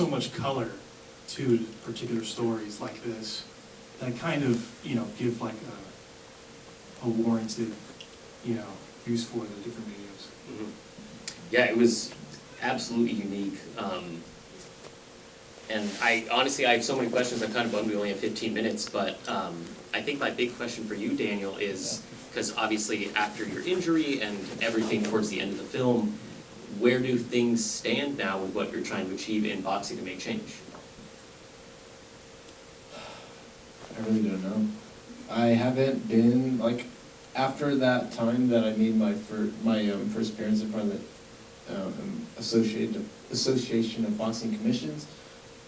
so much color to particular stories like this that kind of, give like a warranted, use for the different videos. Mm-hmm. Yeah, it was absolutely unique. And I have so many questions. I'm kind of bummed we only have 15 minutes, but I think my big question for you, Daniel, is, because obviously after your injury and everything towards the end of the film, where do things stand now with what you're trying to achieve in boxing to make change? I really don't know. I haven't been, like, after that time that I made my first appearance in front of the Association of Boxing Commissions,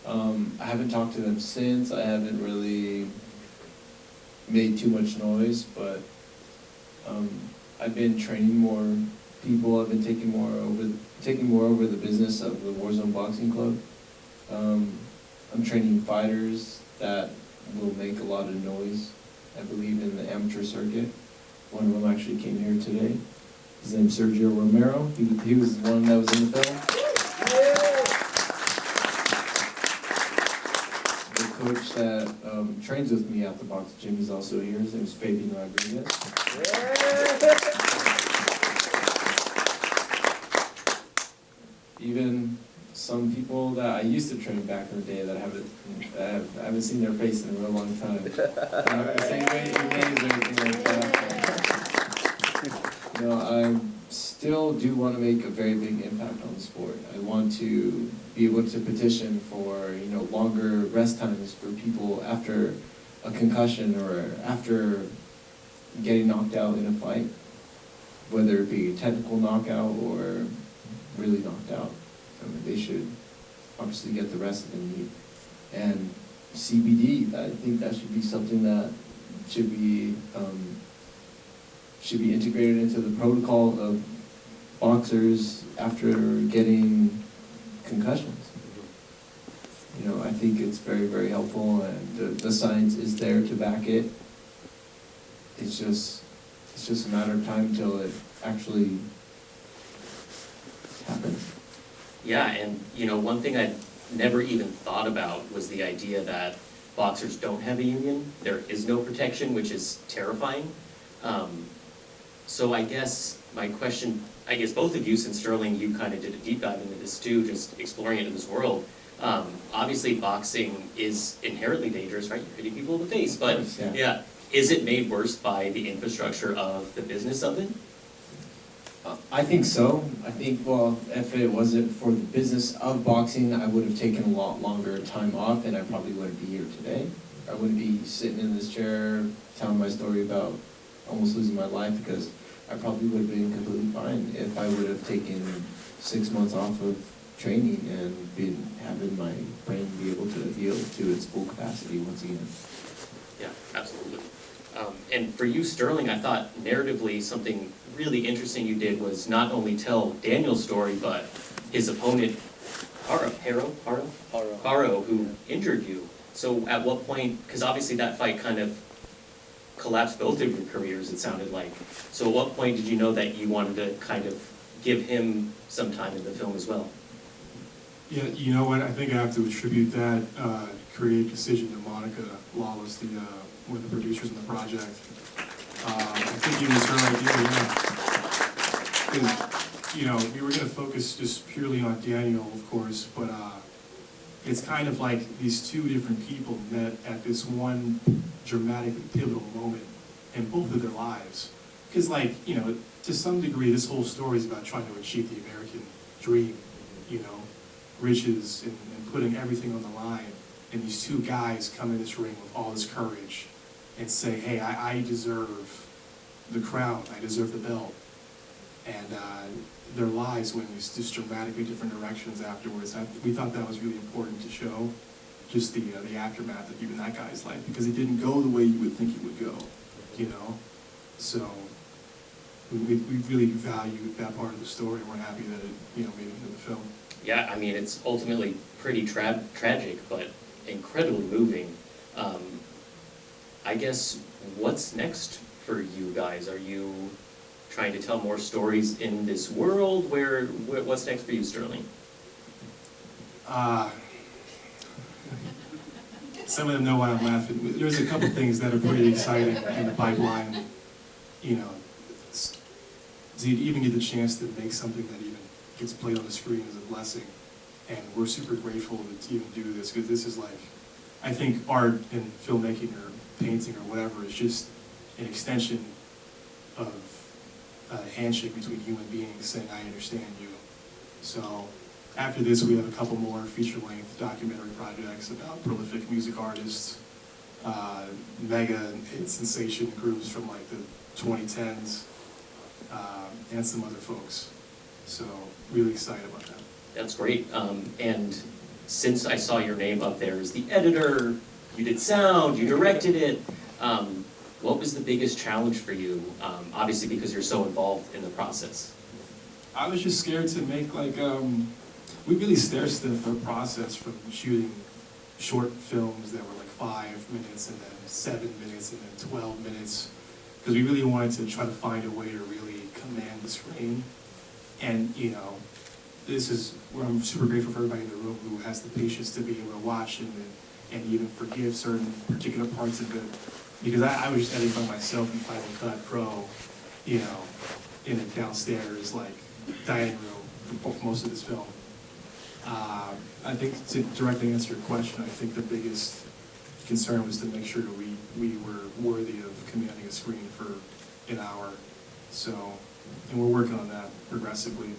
I haven't talked to them since. I haven't really made too much noise, but I've been training more people. I've been taking more over the business of the Warzone Boxing Club. I'm training fighters that will make a lot of noise, I believe, in the amateur circuit. One of them actually came here today. His name's Sergio Romero. He was the one that was in the film. The coach that trains with me at the box gym is also here. His name is Fabian Rodriguez. Even some people that I used to train back in the day that I haven't seen their face in a real long time. Same way names or anything like that. I still do want to make a very big impact on the sport. I want to be able to petition for longer rest times for people after a concussion or after getting knocked out in a fight, whether it be a technical knockout or really knocked out. They should obviously get the rest that they need. And CBD, I think that should be something that should be integrated into the protocol of boxers after getting concussions. I think it's very, very helpful, and the science is there to back it. It's just a matter of time until it actually happens. Yeah, and one thing I'd never even thought about was the idea that boxers don't have a union. There is no protection, which is terrifying. So I guess my question, both of you, since Sterling, you kind of did a deep dive into this too, just exploring into this world. Obviously boxing is inherently dangerous, right? You're hitting people in the face, but yeah, is it made worse by the infrastructure of the business of it? I think so. I think, if it wasn't for the business of boxing, I would have taken a lot longer time off, and I probably wouldn't be here today. I wouldn't be sitting in this chair telling my story about almost losing my life, because I probably would have been completely fine if I would have taken 6 months off of training and having my brain be able to heal to its full capacity once again. Yeah, absolutely. And for you, Sterling, I thought narratively something really interesting you did was not only tell Daniel's story, but his opponent, Haro, who injured you. So at what point, because obviously that fight kind of collapsed both of your careers, it sounded like. So at what point did you know that you wanted to kind of give him some time in the film as well? Yeah, you know what? I think I have to attribute that creative decision to Monica Lawless, one of the producers in the project. I think it was her idea, yeah. Because, we were going to focus just purely on Daniel, of course, but it's kind of like these two different people met at this one dramatic, pivotal moment in both of their lives. Because, to some degree, this whole story is about trying to achieve the American dream, riches and putting everything on the line. And these two guys come in this ring with all this courage and say, hey, I deserve the crown, I deserve the belt. And their lives went in these just dramatically different directions afterwards. We thought that was really important to show, just the aftermath of even that guy's life, because it didn't go the way you would think it would go, So we really valued that part of the story, and we're happy that it made it into the film. Yeah, I mean, it's ultimately pretty tragic, but incredibly moving. I guess, what's next for you guys? Are you trying to tell more stories in this world? What's next for you, Sterling? some of them know why I'm laughing. There's a couple things that are pretty exciting in the pipeline. You know, to even get the chance to make something that even gets played on the screen is a blessing. And we're super grateful to even do this, because this is like, I think art and filmmaking or painting or whatever is just an extension of a handshake between human beings saying, I understand you. So after this, we have a couple more feature-length documentary projects about prolific music artists, mega hit sensation groups from like the 2010s, and some other folks. So really excited about that. That's great. And since I saw your name up there as the editor, you did sound, you directed it, what was the biggest challenge for you? Obviously because you're so involved in the process. I was just scared to make like, we really stair-stepped the process from shooting short films that were like 5 minutes and then 7 minutes and then 12 minutes, because we really wanted to try to find a way to really command the screen. And you know, this is where I'm super grateful for everybody in the room who has the patience to be able to watch and even forgive certain particular parts of it. Because I was just editing by myself in Final Cut Pro, you know, in a downstairs like dining room for most of this film. I think to directly answer your question, I think the biggest concern was to make sure that we were worthy of commanding a screen for an hour. So, and we're working on that progressively.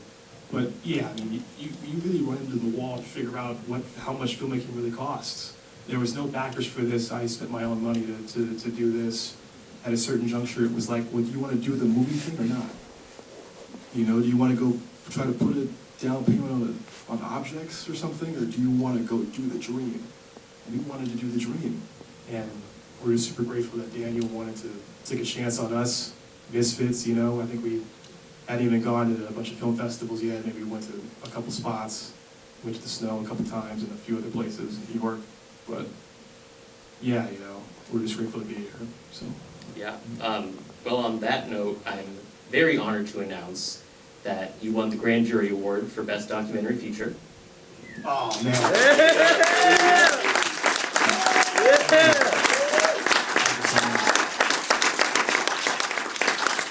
But yeah, I mean, you really run into the wall to figure out how much filmmaking really costs. There was no backers for this. I spent my own money to do this. At a certain juncture, it was like, well, do you want to do the movie thing or not? You know, do you want to go try to put a down payment on objects or something, or do you want to go do the dream? We wanted to do the dream, and we're just super grateful that Daniel wanted to take a chance on us, misfits. You know, I think we hadn't even gone to a bunch of film festivals yet. Maybe we went to a couple spots, went to the Snow a couple times, and a few other places in New York. But yeah, you know, we're just grateful to be here. So Yeah. Well, on that note, I'm very honored to announce that you won the Grand Jury Award for Best Documentary Feature. oh man.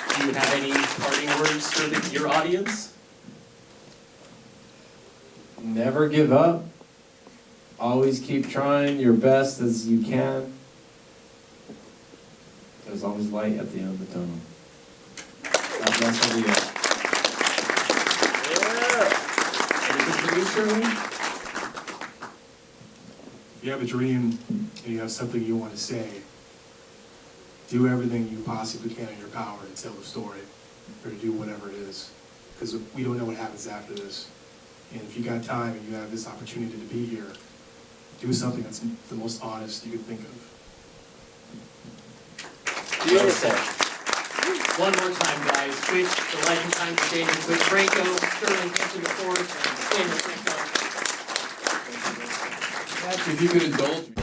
Do you have any parting words for your audience? Never give up. Always keep trying your best as you can. There's always light at the end of the tunnel. God bless everyone. Anything for you, Shirley? If you have a dream and you have something you want to say, do everything you possibly can in your power to tell the story, or to do whatever it is, because we don't know what happens after this. And if you got time and you have this opportunity to be here, do something that's the most honest you can think of. Well said. One more time, guys. Twitch, the legend time for Daniel Twitch, Franco, Sterling, Hampton, and Daniel Franco. Actually, if you could indulge me.